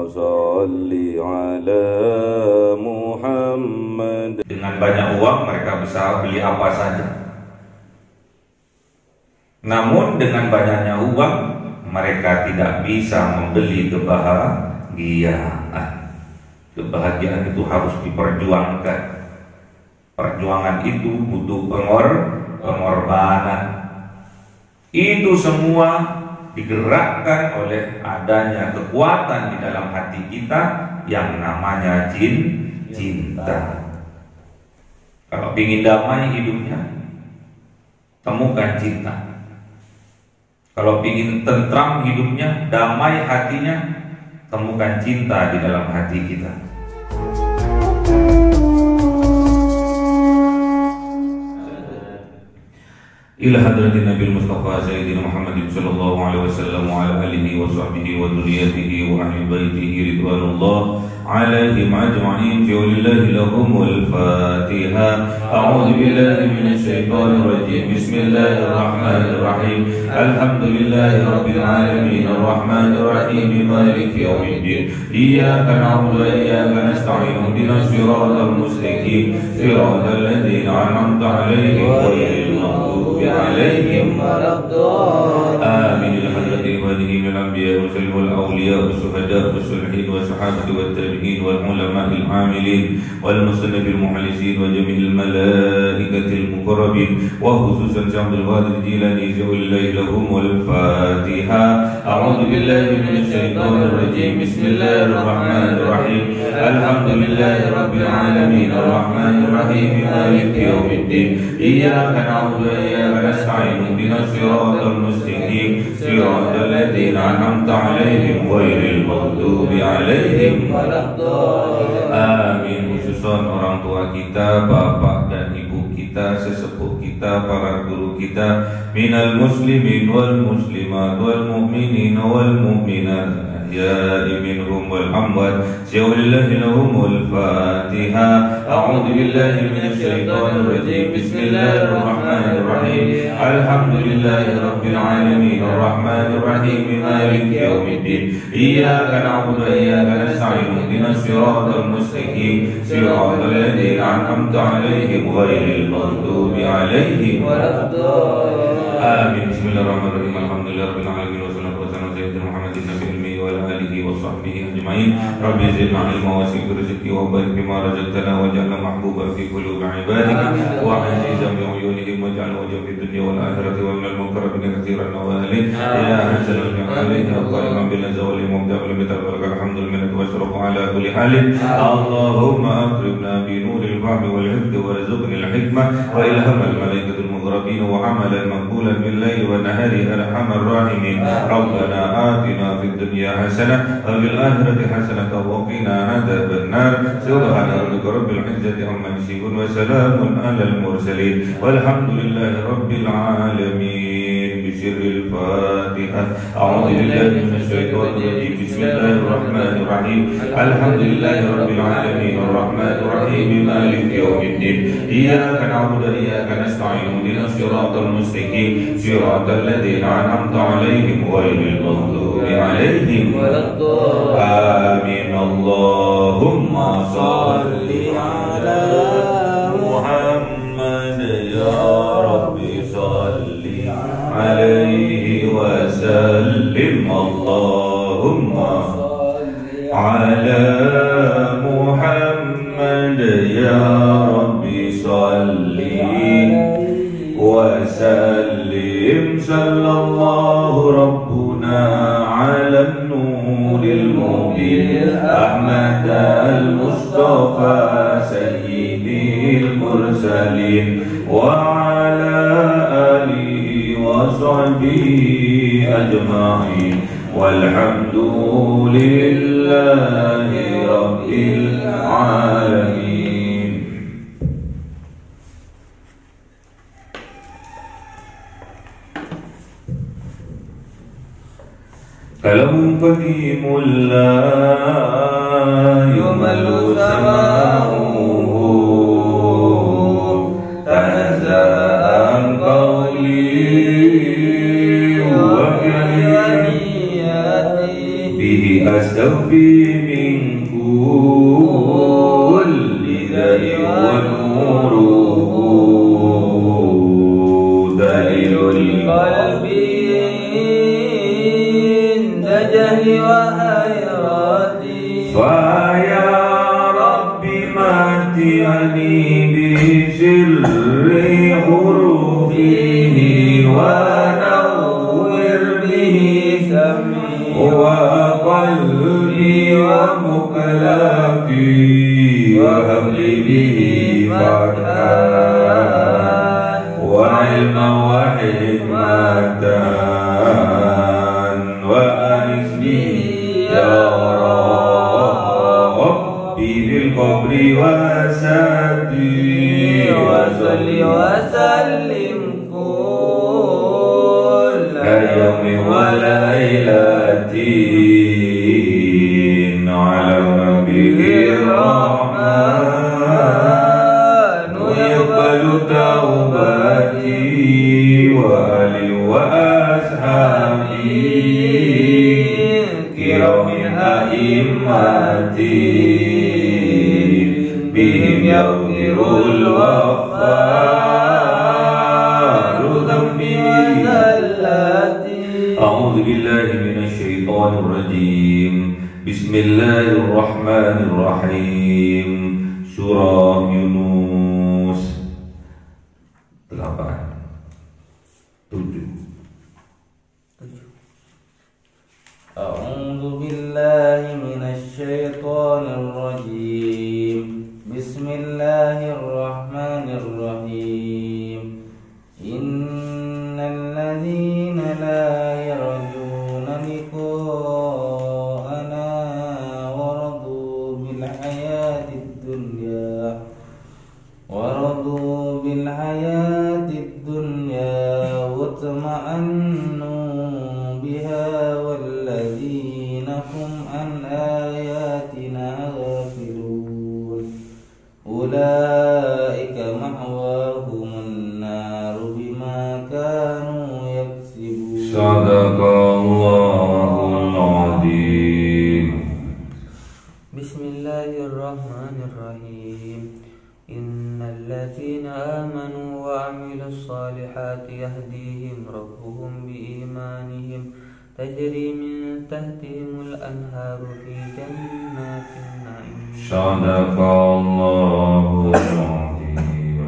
صل على محمد. Dengan banyak uang mereka bisa beli apa saja. Namun dengan banyaknya uang mereka tidak bisa membeli kebahagiaan. Kebahagiaan itu harus diperjuangkan. Perjuangan itu butuh pengorbanan. Itu semua digerakkan oleh adanya kekuatan di dalam hati kita yang namanya cinta. Kalau ingin damai hidupnya, temukan cinta. Kalau ingin tentram hidupnya, damai hatinya, temukan cinta di dalam hati kita. Ila hadratin Nabi Mustafa Sayyidina Muhammadin sallallahu alaihi wasallam wa ala alihi wa sahbihi wa dzurriyyatihi wa ahli baitihi ridwanullah alaihim ajma'in. Billahi lahumul Fatiha. A'udzu billahi minasy syaithanir rajim. Bismillahirrahmanirrahim. Alhamdulillahi rabbil alamin arrahmanir rahim maliki yaumiddin. Iyyaka na'budu wa iyyaka nasta'in. Ihdinas siratal mustaqim. Siratal ladzina an'amta 'alaihim ghairil maghdubi عليهم ولا الضالين. آمين. لحضرة عباده من الأنبياء والرسل والأولياء والشهداء والصالحين والصحابة والتابعين والعلماء العاملين والمصنف المخلصين وجميع الملائكة المقربين وخصوصا شيخ عبد القادر الجيلاني ولله لهم والفاتحة. أعوذ بالله من الشيطان الرجيم. بسم الله الرحمن الرحيم. الحمد لله رب العالمين الرحمن الرحيم مالك يوم الدين. إياك نعبد وإياك نستعين. اهدنا الصراط المستقيم صراط الذين أنعمت عليهم غير المغضوب عليهم ولا الضالين. Amin. Khususan orang tua kita, bapak dan ibu kita, sesepuh kita, para guru kita, minal muslimin wal muslimat wal mu'minin wal mu'minat يا منهم والأموات. ولله لهم الفاتحة. أعوذ بالله من الشيطان الرجيم. بسم الله الرحمن الرحيم. الحمد لله رب العالمين الرحمن الرحيم مالك يوم الدين. إياك نعبد وإياك نستعين. اهدنا الصراط المستقيم صراط الذين أنعمت عليهم غير المغضوب عليهم ولا الضالين. آمين. بسم الله الرحمن الرحيم. الحمد لله رب العالمين والصلاة والسلام على سيدنا محمد النبي الأمي وعلى آله وصحبه أجمعين. رب زدنا علما وسع رزقي وبارك فيما رزقتنا واجعلنا محبوبا في قلوب عبادك وعزيزا بعيونهم واجعل وجهه في الدنيا والآخرة ومن المقربين كثيرا وآله يا حسن الجمال القائم بالزوال مبدأ لك الحمد لله واشرف على كل حال. اللهم أكرمنا بنور الفهم والحفظ وارزقنا الحكمة وإلهام الملائكة المقربين وعملا مقبولا بالليل والنهار أرحم الراحمين. ربنا آتنا في الدنيا حسنة وفي الآخرة حسنة وقنا عذاب النار. سبحان ربك رب العزة عما يصفون وسلام على المرسلين والحمد لله رب العالمين. بسر الفاتحة. أعوذ بالله من الشيطان الرجيم. بسم الله الرحمن الرحيم. الحمد لله رب العالمين الرحمن الرحيم مالك يوم الدين. إياك نعبد وإياك نستعين. اهدنا الصراط المستقيم صراط الذين أنعمت عليهم غير المغضوب عليهم ولا الضالين. آمين. اللهم صل على محمد يا رب صل عليه وسلم. اللهم على محمد يا رب صل وسلم. صلى الله ربنا على النور المبين أحمد المصطفى سيد المرسلين وعلى آله وصحبه أجمعين والحمد لله رب العالمين. كلام قديم لا يمل سماؤه تنزأ عن قولي وكلماتي به أستوفي فيا ربي متعني بسر حروفه ونور به سمعي وقلبي ومقلبي وهب لي به فتحا وعلما وحكمة وأنس به يا ربي بالقبر وسدي وصل وسلم كل يوم وليلة على نبي الرحمن يقبل توبتي وآلي وأصحابي كرام أئمتي بهم يغفر الغفار ذنبي وزلتي. أعوذ بالله من الشيطان الرجيم. بسم الله الرحمن الرحيم. Surah Yunus 8:7. أعوذ بالله من الشيطان الرجيم. بسم الله الرحمن الرحيم. إن الذين لا يرجون لقاءنا ورضوا بالحياة الدنيا واطمأنوا بها والذين هم عن آياتنا غافلون أولئك مأواهم النار بما كانوا يكسبون. صدق الله العظيم. بسم الله الرحمن الرحيم. إن الذين آمنوا وعملوا الصالحات يهديهم ربهم بإيمانهم تجري من تحتهم الأنهار في جنات النعيم. صدق الله العظيم.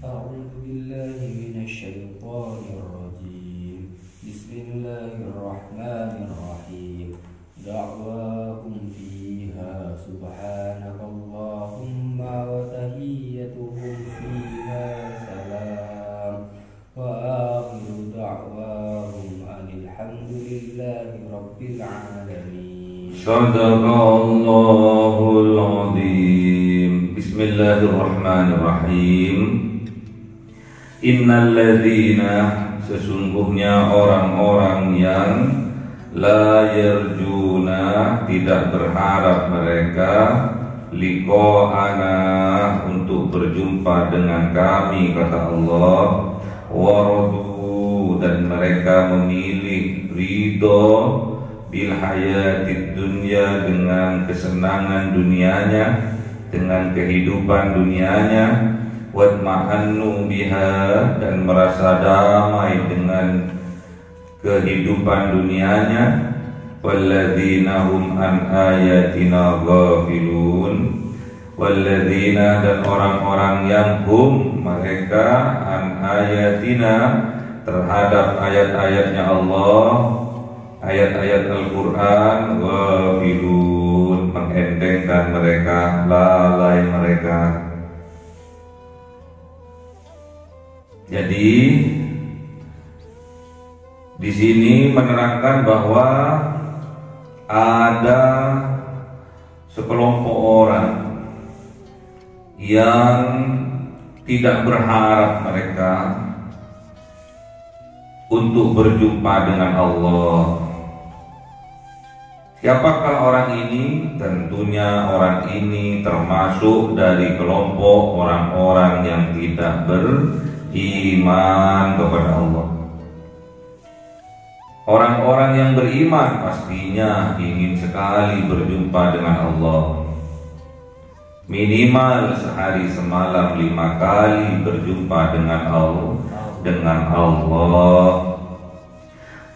أعوذ بالله من الشيطان الرجيم. بسم الله الرحمن الرحيم. دعواهم فيها سبحانك اللهم وتحيتهم فيها سلام وآخر دعواهم أن الحمد لله رب العالمين. صدق الله العظيم. بسم الله الرحمن الرحيم. Innalladzina, sesungguhnya orang-orang yang la yarjuna, tidak berharap mereka liqa'ana, untuk berjumpa dengan kami, kata Allah. Waradu, dan mereka memilih ridho bil hayatid dunya, dengan kesenangan dunianya, dengan kehidupan dunianya. Watma'annu biha, dan merasa damai dengan kehidupan dunianya. Walladzina hum an ayatina ghafilun, walladzina, dan orang-orang yang hum, mereka, an ayatina, terhadap ayat-ayatnya Allah, ayat-ayat Al-Quran, ghafilun, mengentengkan mereka, lalai mereka. Jadi di sini menerangkan bahwa ada sekelompok orang yang tidak berharap mereka untuk berjumpa dengan Allah. Siapakah orang ini? Tentunya orang ini termasuk dari kelompok orang-orang yang tidak beriman kepada Allah. Orang-orang yang beriman pastinya ingin sekali berjumpa dengan Allah. Minimal sehari semalam 5 kali berjumpa dengan Allah.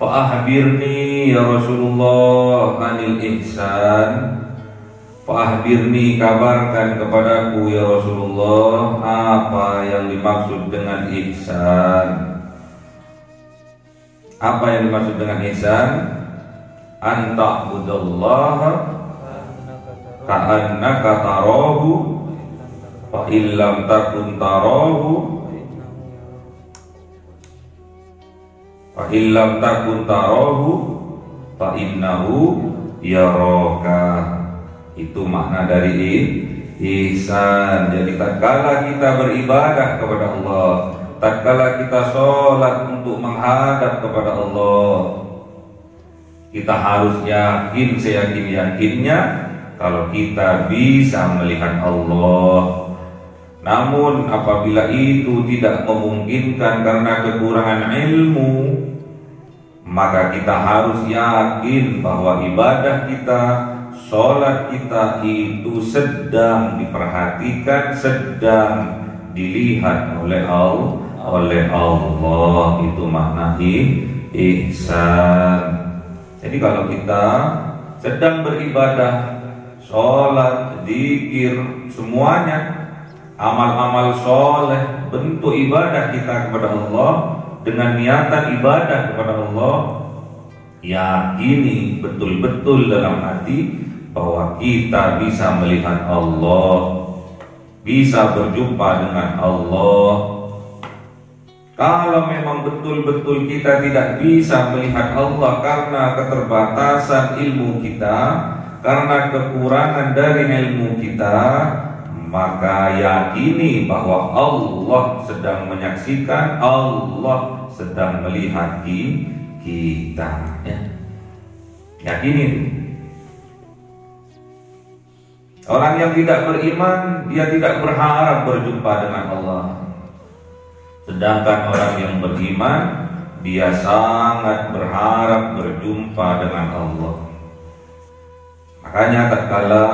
Fa ahbirni ya Rasulullah anil ihsan, Fa'ahbirni, kabarkan kepadaku ya Rasulullah, apa yang dimaksud dengan ihsan. Apa yang dimaksud dengan ihsan? An ta'budallaha ka'annaka tarahu fa illam takun tarahu fa illam takun tarahu fa innahu yaraka. Itu makna dari ihsan. Jadi tatkala kita beribadah kepada Allah, tatkala kita sholat untuk menghadap kepada Allah, kita harus yakin seyakin-yakinnya kalau kita bisa melihat Allah. Namun apabila itu tidak memungkinkan karena kekurangan ilmu, maka kita harus yakin bahwa ibadah kita, sholat kita itu sedang diperhatikan, sedang dilihat oleh Allah. Itu makna ihsan. Jadi kalau kita sedang beribadah, sholat, zikir, semuanya amal-amal soleh, bentuk ibadah kita kepada Allah dengan niatan ibadah kepada Allah, yakini betul-betul dalam hati bahwa kita bisa melihat Allah, bisa berjumpa dengan Allah. Kalau memang betul-betul kita tidak bisa melihat Allah karena keterbatasan ilmu kita, karena kekurangan dari ilmu kita, maka yakini bahwa Allah sedang menyaksikan, Allah sedang melihat kita. Yakini itu. Orang yang tidak beriman, dia tidak berharap berjumpa dengan Allah. Sedangkan orang yang beriman, dia sangat berharap berjumpa dengan Allah. Makanya tatkala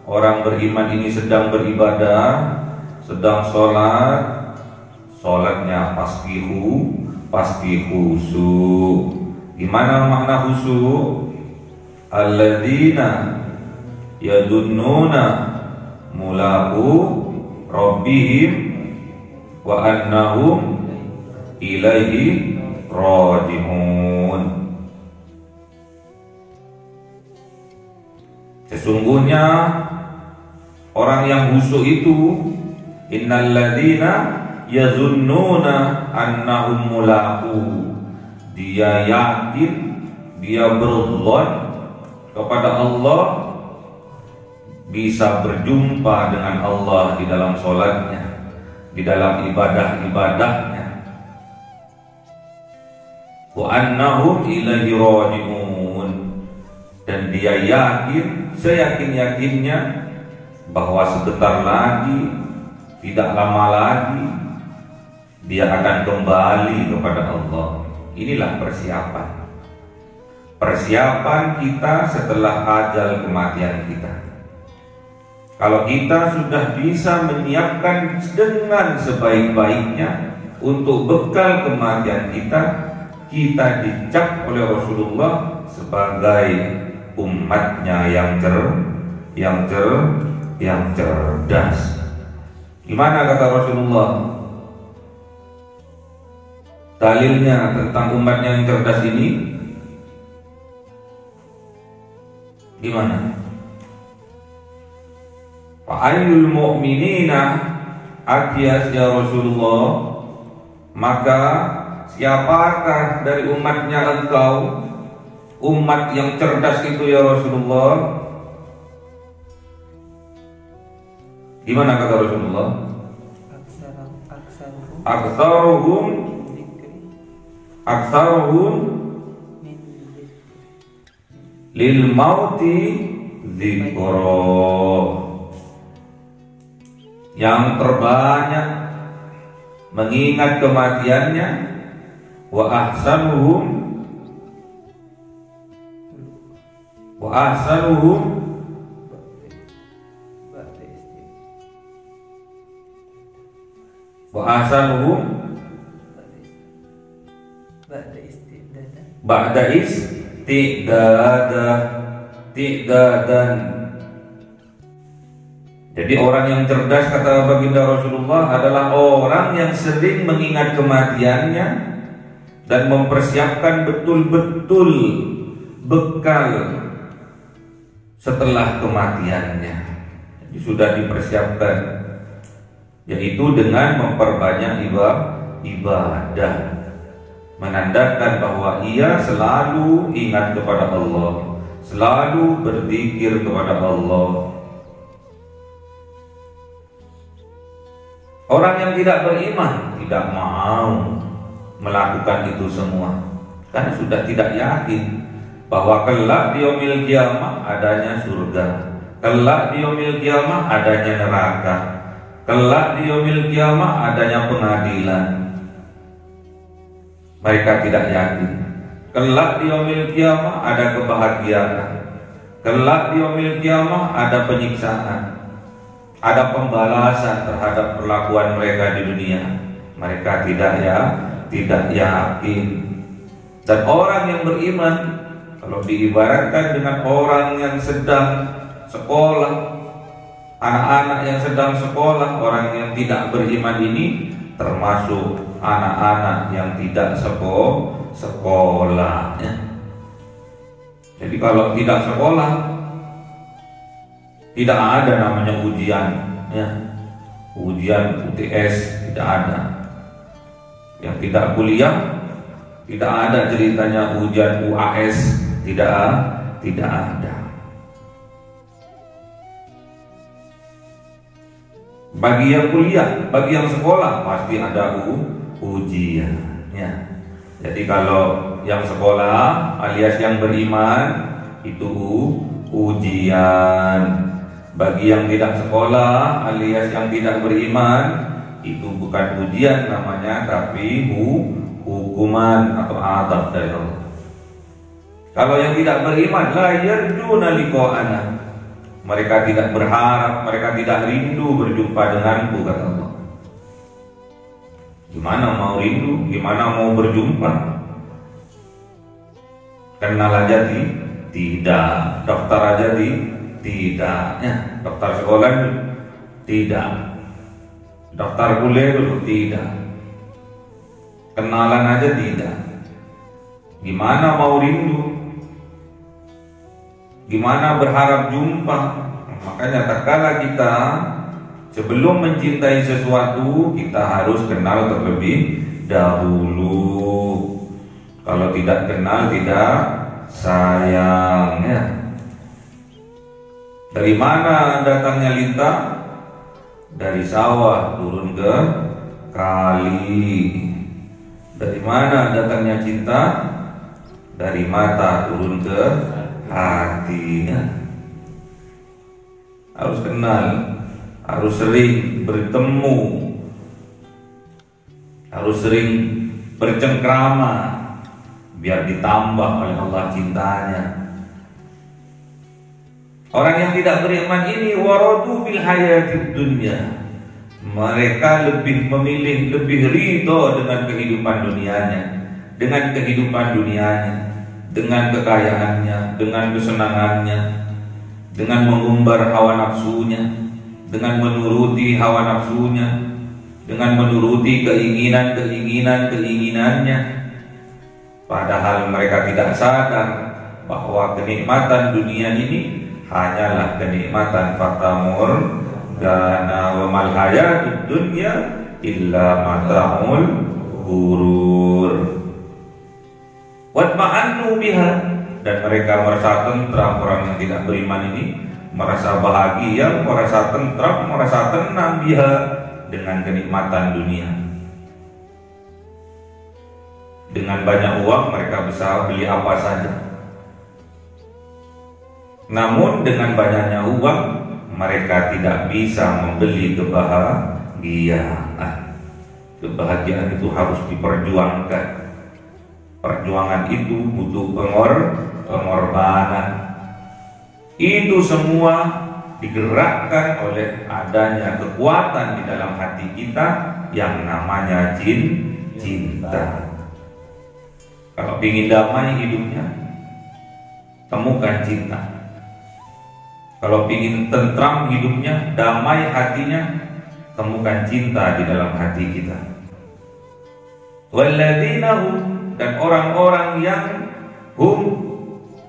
orang beriman ini sedang beribadah, sedang sholat, sholatnya pasti khusyuk. Gimana makna khusyuk? Alladzina yadunnuna mulaqu rabbihim wa annahum ilaihi raji'un. Sesungguhnya orang yang khusyuk itu, innalladzina yazunnuna annahum mulaqu, dia yakin, dia berzon kepada Allah, bisa berjumpa dengan Allah di dalam sholatnya, di dalam ibadah-ibadahnya. Wa annahum ilaihi raji'un, dan dia yakin, seyakin-yakinnya bahwa sebentar lagi, tidak lama lagi, dia akan kembali kepada Allah. Inilah persiapan kita setelah ajal kematian kita. Kalau kita sudah bisa menyiapkan dengan sebaik-baiknya untuk bekal kematian kita, kita dicap oleh Rasulullah sebagai umatnya yang cerdas. Gimana kata Rasulullah? Dalilnya tentang umatnya yang cerdas ini gimana? Fa'ayyul mu'minina akyas ya Rasulullah, maka siapakah dari umatnya engkau, umat yang cerdas itu ya Rasulullah? Gimana kata Rasulullah? Aktsaruhum lil mauti dzikra, yang terbanyak mengingat kematiannya. Wa ahsanuhum ba'da istidadan, Jadi orang yang cerdas, kata baginda Rasulullah, adalah orang yang sering mengingat kematiannya dan mempersiapkan betul-betul bekal setelah kematiannya. Jadi sudah dipersiapkan, yaitu dengan memperbanyak ibadah, menandakan bahwa ia selalu ingat kepada Allah, selalu berzikir kepada Allah. Orang yang tidak beriman tidak mau melakukan itu semua, karena sudah tidak yakin bahwa kelak di yaumil kiamah adanya surga, kelak di yaumil kiamah adanya neraka, kelak di yaumil kiamah adanya pengadilan. Mereka tidak yakin kelak di yaumil kiamah ada kebahagiaan, kelak di yaumil kiamah ada penyiksaan, ada pembalasan terhadap perlakuan mereka di dunia. Mereka tidak yakin. Dan orang yang beriman, kalau diibaratkan dengan orang yang sedang sekolah, anak-anak yang sedang sekolah, orang yang tidak beriman ini termasuk anak-anak yang tidak sekolah ya. Jadi kalau tidak sekolah, tidak ada namanya ujian ya. Ujian UTS tidak ada. Yang tidak kuliah tidak ada ceritanya ujian UAS, tidak ada. Bagi yang kuliah, bagi yang sekolah pasti ada ujian ya. Jadi kalau yang sekolah alias yang beriman itu ujian. Bagi yang tidak sekolah alias yang tidak beriman itu bukan ujian namanya, tapi hukuman atau adab dari Allah. Kalau yang tidak beriman, la yarjuna liqa'ana, mereka tidak berharap, mereka tidak rindu berjumpa denganku, kata Allah. Gimana mau rindu? Gimana mau berjumpa? Kenal aja tidak, daftar aja tidak ya. Daftar sekolah tidak, daftar kuliah dulu tidak, kenalan aja tidak. Gimana mau rindu? Gimana berharap jumpa? Makanya tatkala kita sebelum mencintai sesuatu, kita harus kenal terlebih dahulu. Kalau tidak kenal tidak sayang ya. Dari mana datangnya lintah? Dari sawah turun ke kali. Dari mana datangnya cinta? Dari mata turun ke hati. Harus kenal, harus sering bertemu, harus sering bercengkrama, biar ditambah oleh Allah cintanya. Orang yang tidak beriman ini waradu bil hayatid dunya, mereka lebih memilih, lebih ridho dengan kehidupan dunianya, dengan kehidupan dunianya, dengan kekayaannya, dengan kesenangannya, dengan mengumbar hawa nafsunya, dengan menuruti hawa nafsunya, dengan menuruti keinginannya. Padahal mereka tidak sadar bahwa kenikmatan dunia ini hanyalah kenikmatan fatamur dana wa mal hayatud dunya illa mata'ul ghurur. Watma'annu biha, dan mereka merasa tentram. Orang yang tidak beriman ini merasa bahagia, merasa tentram, merasa tenang biha, dengan kenikmatan dunia. Dengan banyak uang mereka bisa beli apa saja. Namun dengan banyaknya uang mereka tidak bisa membeli kebahagiaan. Kebahagiaan itu harus diperjuangkan. Perjuangan itu butuh pengorbanan. Itu semua digerakkan oleh adanya kekuatan di dalam hati kita yang namanya cinta. Kalau ingin damai hidupnya, temukan cinta. Kalau ingin tentram hidupnya, damai hatinya, temukan cinta di dalam hati kita. Walladzina hum, dan orang-orang yang hum,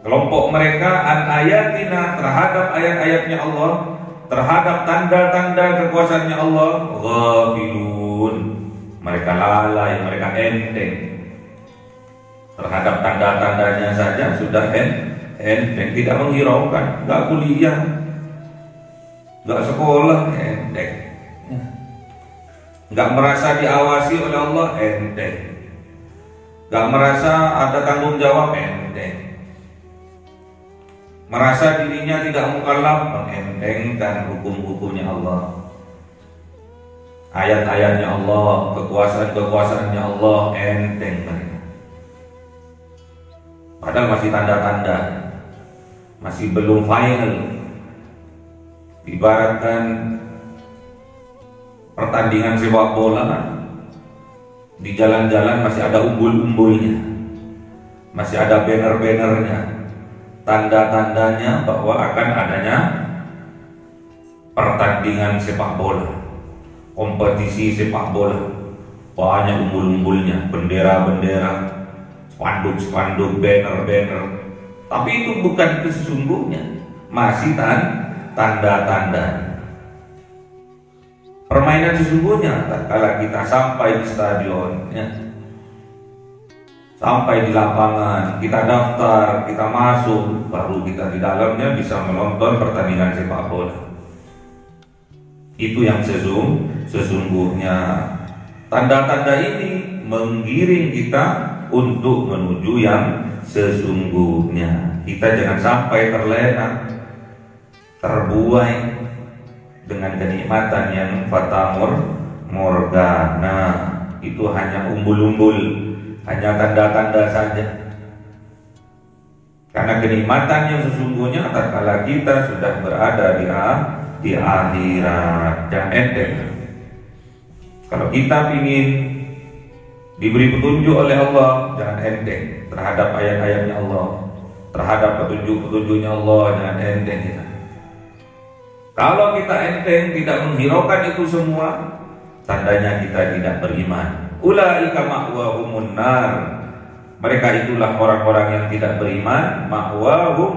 kelompok mereka, an ayatina, terhadap ayat-ayatnya Allah, terhadap tanda-tanda kekuasaannya Allah, ghafilun, mereka lalai, mereka enteng. Terhadap tanda-tandanya saja sudah enteng, tidak menghiraukan, nggak kuliah, nggak sekolah, enteng, nggak merasa diawasi oleh Allah, enteng, nggak merasa ada tanggung jawab, enteng, merasa dirinya tidak mukallaf, mengentengkan hukum-hukumnya Allah, ayat-ayatnya Allah, kekuasaan-kekuasaannya Allah, enteng mereka. Padahal masih tanda-tanda, masih belum final. Ibaratkan pertandingan sepak bola, di jalan-jalan masih ada umbul-umbulnya, masih ada banner-bannernya, tanda-tandanya bahwa akan adanya pertandingan sepak bola, kompetisi sepak bola. Banyak umbul-umbulnya, bendera-bendera, spanduk-spanduk, banner-banner, tapi itu bukan sesungguhnya, masih tanda-tanda. Permainan sesungguhnya tatkala kita sampai di stadion, ya, sampai di lapangan, kita daftar, kita masuk, baru kita di dalamnya bisa menonton pertandingan sepak bola. Itu yang sesungguhnya. Tanda-tanda ini menggiring kita untuk menuju yang sesungguhnya. Kita jangan sampai terlena, terbuai dengan kenikmatan yang fata morgana. Itu hanya umbul-umbul, hanya tanda-tanda saja. Karena kenikmatan yang sesungguhnya tatkala kita sudah berada di akhirat. Jangan enteng. Kalau kita ingin diberi petunjuk oleh Allah, jangan enteng terhadap ayat-ayatnya Allah, terhadap petunjuk-petunjuknya Allah, jangan enteng kita. Kalau kita enteng, tidak menghiraukan itu semua, tandanya kita tidak beriman. Ulaika ma'wahumun nar, mereka itulah orang-orang yang tidak beriman. Ma'wahum,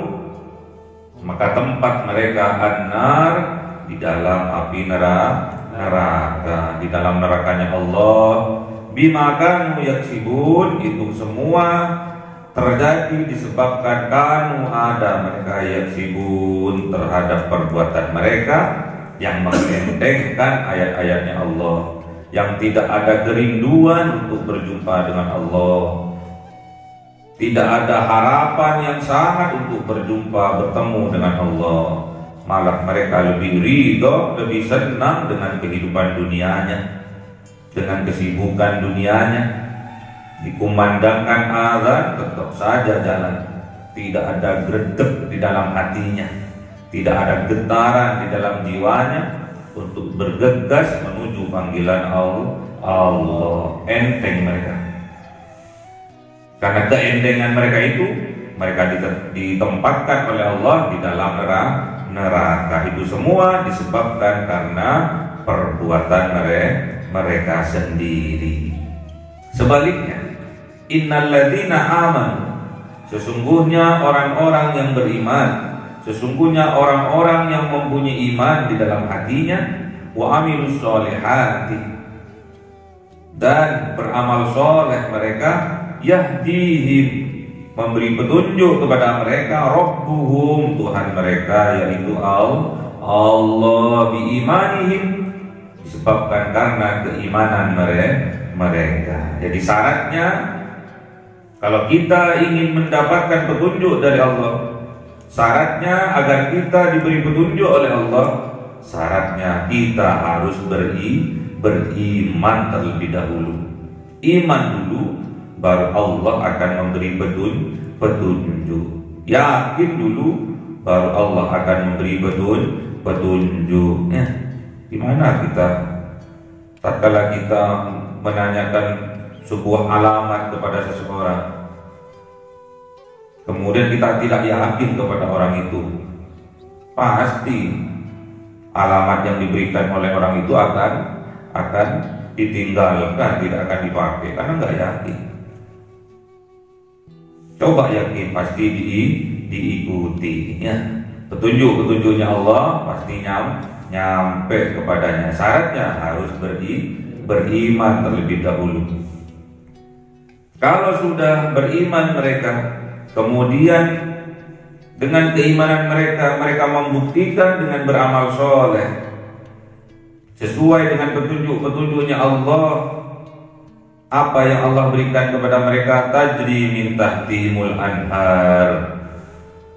maka tempat mereka an-nar, di dalam api neraka, di dalam nerakanya Allah. Bima kanu yaksibun, itu semua terjadi disebabkan kanu ada mereka yaksibun, terhadap perbuatan mereka yang mengentengkan ayat-ayatnya Allah, yang tidak ada kerinduan untuk berjumpa dengan Allah, tidak ada harapan yang sangat untuk berjumpa, bertemu dengan Allah. Malah mereka lebih ridho, lebih senang dengan kehidupan dunianya, dengan kesibukan dunianya. Dikumandangkan azan, tetap saja jalan, tidak ada gredeg di dalam hatinya, tidak ada getaran di dalam jiwanya untuk bergegas menuju panggilan Allah. Enteng mereka. Karena keentengan mereka itu, mereka ditempatkan oleh Allah di dalam neraka. Itu semua disebabkan karena perbuatan mereka sendiri. Sebaliknya, innalladzina amanu, sesungguhnya orang-orang yang beriman, sesungguhnya orang-orang yang mempunyai iman di dalam hatinya, wa amilus solihati, dan beramal soleh mereka, yahdihim, memberi petunjuk kepada mereka, rabbuhum, Tuhan mereka, yaitu Allah, biimanihim, disebabkan karena keimanan mereka. Jadi syaratnya, kalau kita ingin mendapatkan petunjuk dari Allah, syaratnya agar kita diberi petunjuk oleh Allah, syaratnya kita harus beriman terlebih dahulu. Iman dulu, baru Allah akan memberi petunjuk. Yakin dulu, baru Allah akan memberi petunjuknya. Gimana kita tatkala kita menanyakan sebuah alamat kepada seseorang, kemudian kita tidak yakin kepada orang itu, pasti alamat yang diberikan oleh orang itu akan ditinggalkan, tidak akan dipakai karena nggak yakin. Coba yakin, pasti diikuti ya. Petunjuknya Allah pasti nyampe kepadanya. Syaratnya harus beriman terlebih dahulu. Kalau sudah beriman mereka, kemudian dengan keimanan mereka membuktikan dengan beramal soleh sesuai dengan petunjuknya Allah. Apa yang Allah berikan kepada mereka, tajri min tahtihimul anhar.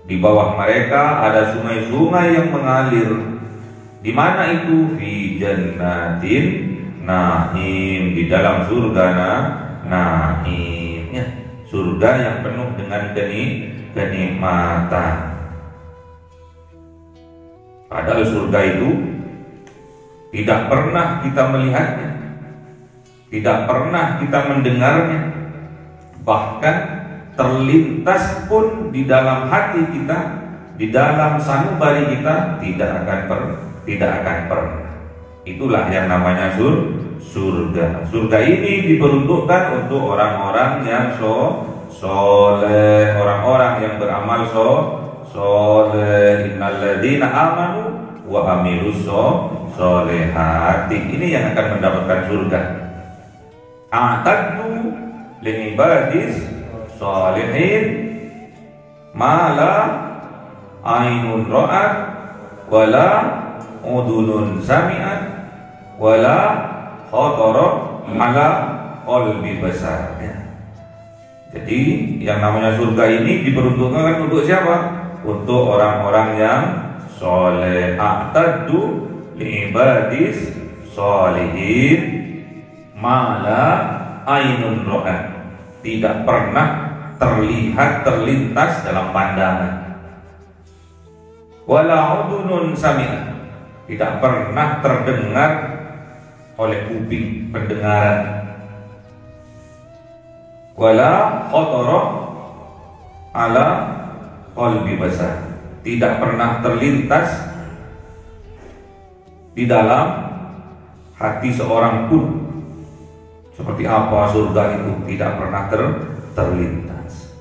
Di bawah mereka ada sungai-sungai yang mengalir. Di mana itu? Fi jannatin naim, di dalam surga naim ya. Surga yang penuh dengan kenikmatan. Padahal surga itu tidak pernah kita melihatnya, tidak pernah kita mendengarnya, bahkan terlintas pun di dalam hati kita, di dalam sanubari kita tidak akan pernah. Itulah yang namanya surga. Surga ini diperuntukkan untuk orang-orang yang soleh, orang-orang yang beramal soleh. Innalladzina amanu wa amilus solehati. Ini yang akan mendapatkan surga. A'taddu li'ibadis solihin mala ainun ra'at wala udunun sami'at wala khatara ala qalbi basar ya. Jadi yang namanya surga ini diperuntukkan untuk siapa? Untuk orang-orang yang soleh. A'taddu li'ibadis solihin mala ainun ra'at, tidak pernah terlintas dalam pandangan, wala udunun sami'at, tidak pernah terdengar oleh kuping pendengaran, wala khatara ala qalbi basar, tidak pernah terlintas di dalam hati seorang pun. Seperti apa surga itu tidak pernah terlintas.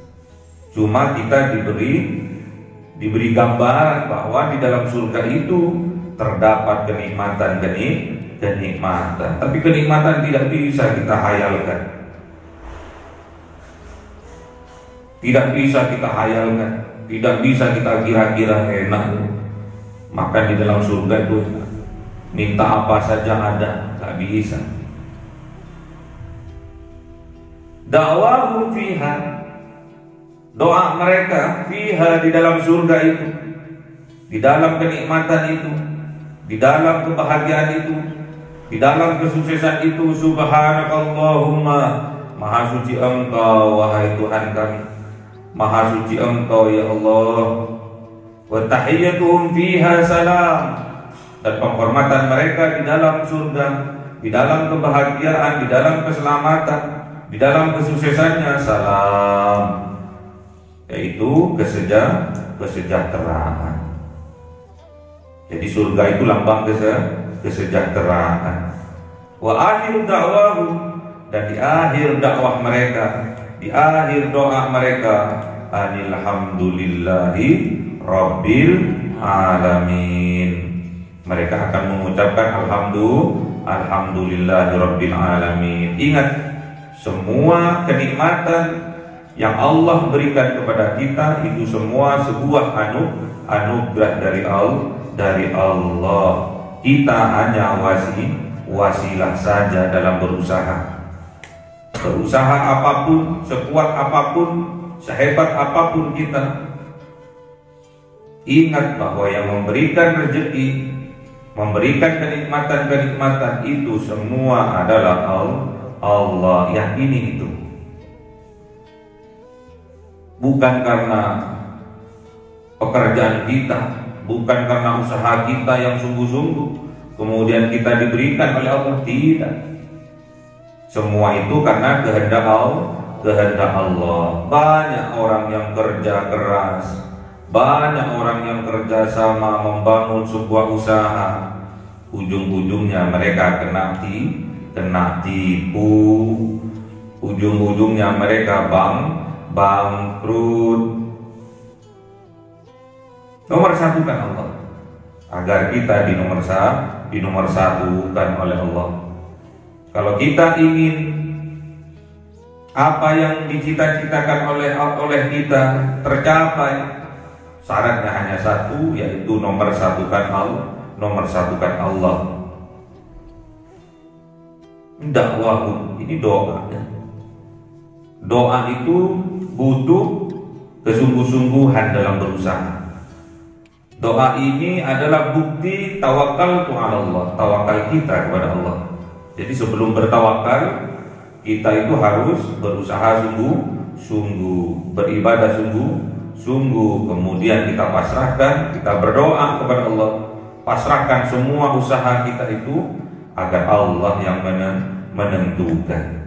Cuma kita diberi gambaran bahwa di dalam surga itu terdapat kenikmatan. Tapi kenikmatan tidak bisa kita hayalkan. Tidak bisa kita hayalkan, tidak bisa kita kira-kira enak. Makan di dalam surga itu minta apa saja ada, tak bisa. Da'wahum fiha, doa mereka fiha, di dalam surga itu, di dalam kenikmatan itu, di dalam kebahagiaan itu, di dalam kesuksesan itu, subhanakallahumma, maha suci Engkau wahai Tuhan kami, maha suci Engkau ya Allah. Wa tahiyyatuhum fiha salam, dan penghormatan mereka di dalam surga, di dalam kebahagiaan, di dalam keselamatan, di dalam kesuksesannya salam, yaitu kesejahteraan. Jadi surga itu lambang kesejahteraan. Wa akhir da'wahu, dan di akhir dakwah mereka, di akhir doa mereka, alhamdulillahi rabbil alamin. Mereka akan mengucapkan alhamdulillahi rabbil alamin. Ingat, semua kenikmatan yang Allah berikan kepada kita itu semua sebuah anugerah dari Allah. Kita hanya wasilah saja dalam berusaha. Berusaha apapun, sekuat apapun, sehebat apapun kita, ingat bahwa yang memberikan rezeki, memberikan kenikmatan itu semua adalah Allah. Yakini itu. Bukan karena pekerjaan kita, bukan karena usaha kita yang sungguh-sungguh kemudian kita diberikan oleh Allah, tidak. Semua itu karena kehendak Allah. Banyak orang yang kerja keras, Banyak orang yang kerja sama membangun sebuah usaha, ujung-ujungnya mereka kena tipu, ujung-ujungnya mereka bangkrut. Nomor satu kan Allah, agar kita dinomor satukan oleh Allah. Kalau kita ingin apa yang dicita-citakan oleh kita tercapai, syaratnya hanya satu, yaitu nomor satukan Allah. Dakwah ini doa. Doa itu butuh kesungguh-sungguhan dalam berusaha. Doa ini adalah bukti tawakal ala Allah, tawakal kita kepada Allah. Jadi sebelum bertawakal, kita itu harus berusaha sungguh-sungguh, beribadah sungguh-sungguh. Kemudian kita pasrahkan, kita berdoa kepada Allah, pasrahkan semua usaha kita itu agar Allah yang menentukan.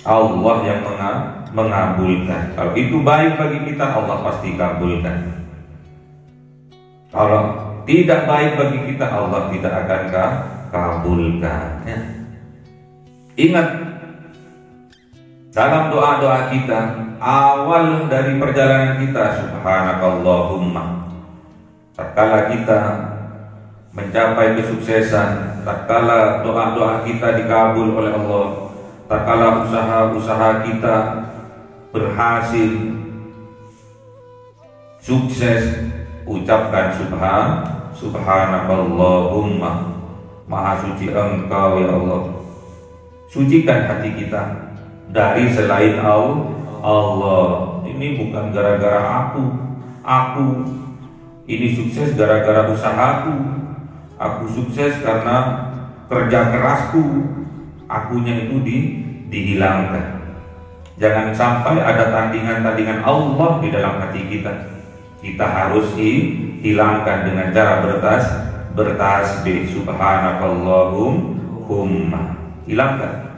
Allah yang mengabulkan. Kalau itu baik bagi kita, Allah pasti kabulkan. Kalau tidak baik bagi kita, Allah tidak akan kabulkan. Ya. Ingat, dalam doa-doa kita, awal dari perjalanan kita, subhanakallahumma, tatkala kita mencapai kesuksesan, tatkala doa-doa kita dikabul oleh Allah, tatkala usaha-usaha kita berhasil, sukses, ucapkan subhanakallahumma, maha suci Engkau ya Allah. Sucikan hati kita dari selain Allah. Ini bukan gara-gara aku ini sukses gara-gara usahaku, aku sukses karena kerja kerasku. Akunya itu dihilangkan. Jangan sampai ada tandingan-tandingan Allah di dalam hati kita. Kita harus hilangkan dengan cara bertasbih subhanakallahumma. Hilangkan.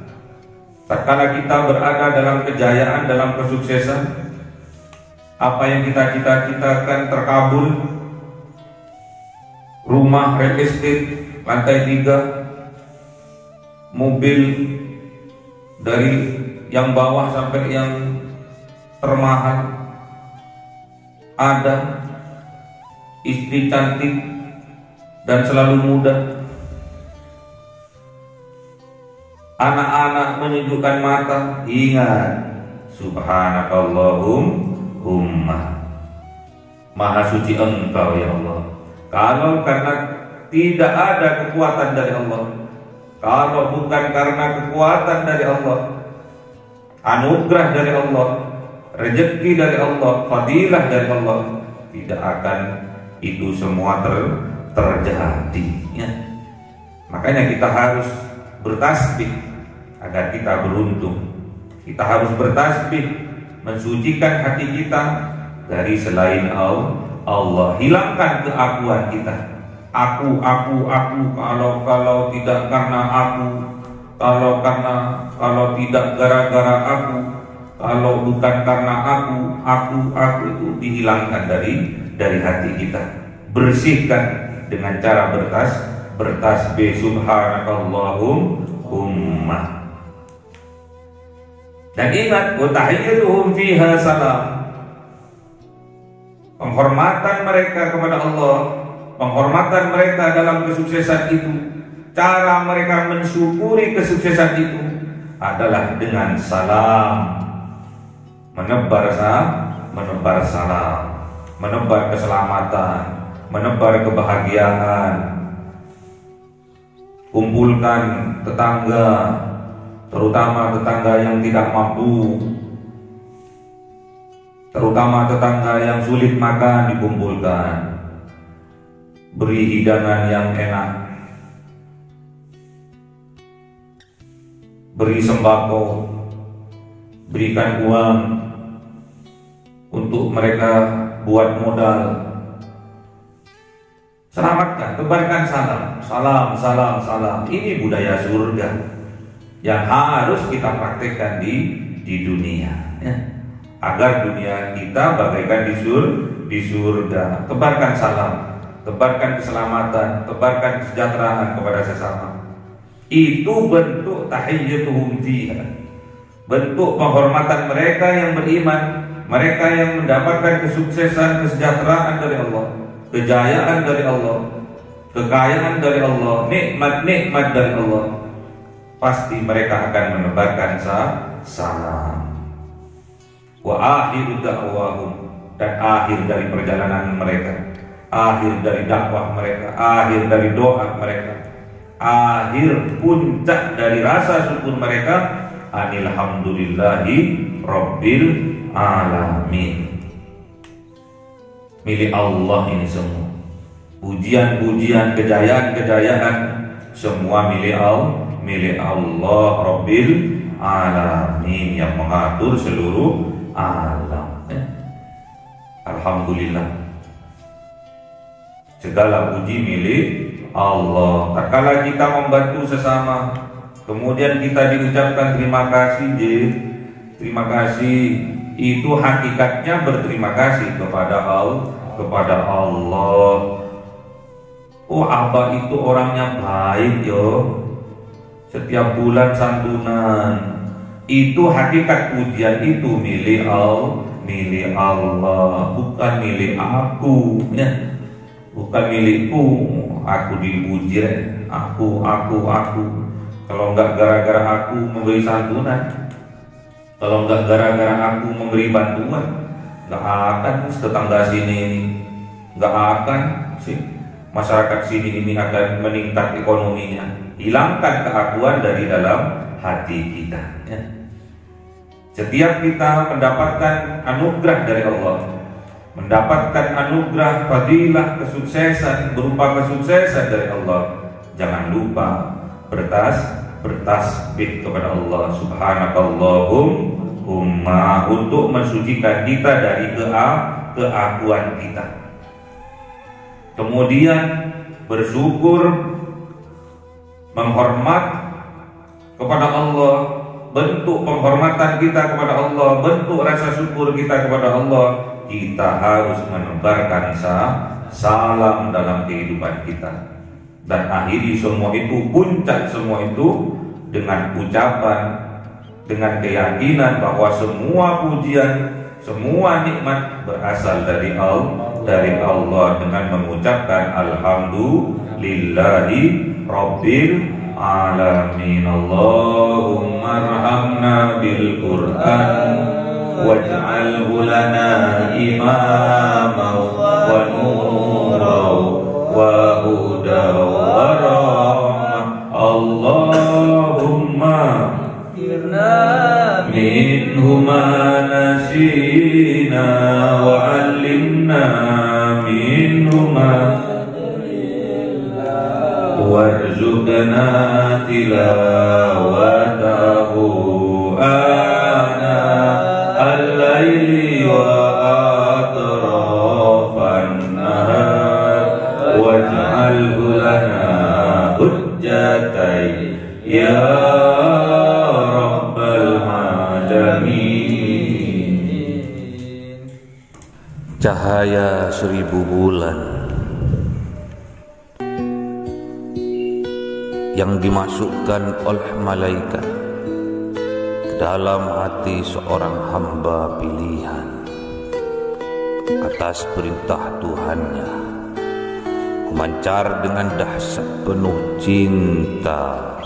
Tatkala kita berada dalam kejayaan, dalam kesuksesan, apa yang kita cita-citakan terkabul, rumah real estate lantai 3, mobil dari yang bawah sampai yang termahal, ada istri cantik dan selalu muda, anak-anak menunjukkan mata. Ingat, subhanakallahumma, maha suci Engkau ya Allah. Kalau karena tidak ada kekuatan dari Allah, kalau bukan karena kekuatan dari Allah, anugerah dari Allah, rezeki dari Allah, fadilah dari Allah, tidak akan itu semua terjadi ya. Makanya kita harus bertasbih agar kita beruntung. Kita harus bertasbih, mensucikan hati kita dari selain Allah. Hilangkan keakuan kita. Aku, kalau tidak karena aku, kalau tidak gara-gara aku, kalau bukan karena aku itu dihilangkan dari hati kita. Bersihkan dengan cara bertasbih subhanakallahumma. Dan ingat, wa tahiyyatuhum fiha salam. Penghormatan mereka kepada Allah, penghormatan mereka dalam kesuksesan itu, cara mereka mensyukuri kesuksesan itu adalah dengan salam, menebar salam, menebar keselamatan, menebar kebahagiaan. Kumpulkan tetangga, terutama tetangga yang tidak mampu, terutama tetangga yang sulit makan, dikumpulkan. Beri hidangan yang enak, beri sembako, berikan uang untuk mereka buat modal. Selamatkan, tebarkan salam. Ini budaya surga yang harus kita praktekkan di dunia ya. agar dunia kita bagaikan di surga. Tebarkan salam, tebarkan keselamatan, tebarkan kesejahteraan kepada sesama. Itu bentuk tahiyyatuhum fiha, bentuk penghormatan mereka yang beriman, mereka yang mendapatkan kesuksesan, kesejahteraan dari Allah, kejayaan dari Allah, kekayaan dari Allah, nikmat-nikmat dari Allah. Pasti mereka akan menebarkan salam. Wa akhiru da'wahum, dan akhir dari perjalanan mereka, akhir dari dakwah mereka, akhir dari doa mereka, akhir puncak dari rasa syukur mereka, alhamdulillahi rabbil alamin. Milik Allah ini semua. Pujian-pujian, kejayaan-kejayaan semua milik Allah rabbil alamin, yang mengatur seluruh alam. Alhamdulillah, segala puji milik Allah. Tak kala kita membantu sesama, kemudian kita diucapkan terima kasih, terima kasih, itu hakikatnya berterima kasih kepada Allah. Oh, abah itu orangnya baik yo, setiap bulan santunan. Itu hakikat pujian itu milik Allah, bukan milik aku, ya. Bukan milikku. Aku dipuji, aku. Kalau enggak gara-gara aku memberi santunan, kalau enggak gara-gara aku memberi bantuan, enggak akan tetangga sini ini, enggak akan sih masyarakat sini ini akan meningkat ekonominya. Hilangkan keakuan dari dalam hati kita, ya. Setiap kita mendapatkan anugerah dari Allah, mendapatkan anugerah fadilah kesuksesan, berupa kesuksesan dari Allah, jangan lupa bertasbih kepada Allah subhanakallahumma, untuk mensucikan kita dari keakuan kita. Kemudian bersyukur, menghormat kepada Allah, bentuk penghormatan kita kepada Allah, bentuk rasa syukur kita kepada Allah, kita harus menebarkan salam dalam kehidupan kita. Dan akhiri semua itu, puncak semua itu dengan ucapan, dengan keyakinan bahwa semua pujian, semua nikmat berasal dari Allah, dengan mengucapkan alhamdulillahi rabbil alamin. Allahumma arhamna bil Qur'an waj'alhu lana imaman wa nuran wa hudan wa rahmah. Allahumma minhu ma nasina wa 'allimna minhu ma warzuqna tilawatahu ana al-laili wa atrafan nahar waj'alhu lana hujjatai ya rabbal alamin. Cahaya 1000 bulan yang dimasukkan oleh malaikat ke dalam hati seorang hamba pilihan atas perintah Tuhannya, memancar dengan dahsyat penuh cinta,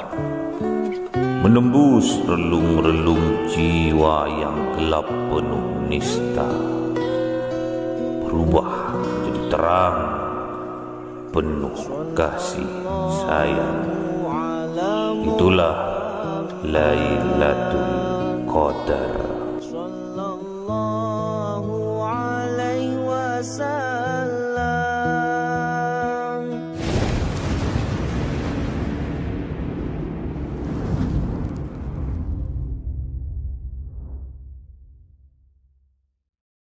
menembus relung-relung jiwa yang gelap penuh nista, berubah menjadi terang penuh kasih sayang. Itulah Lailatul Qadar.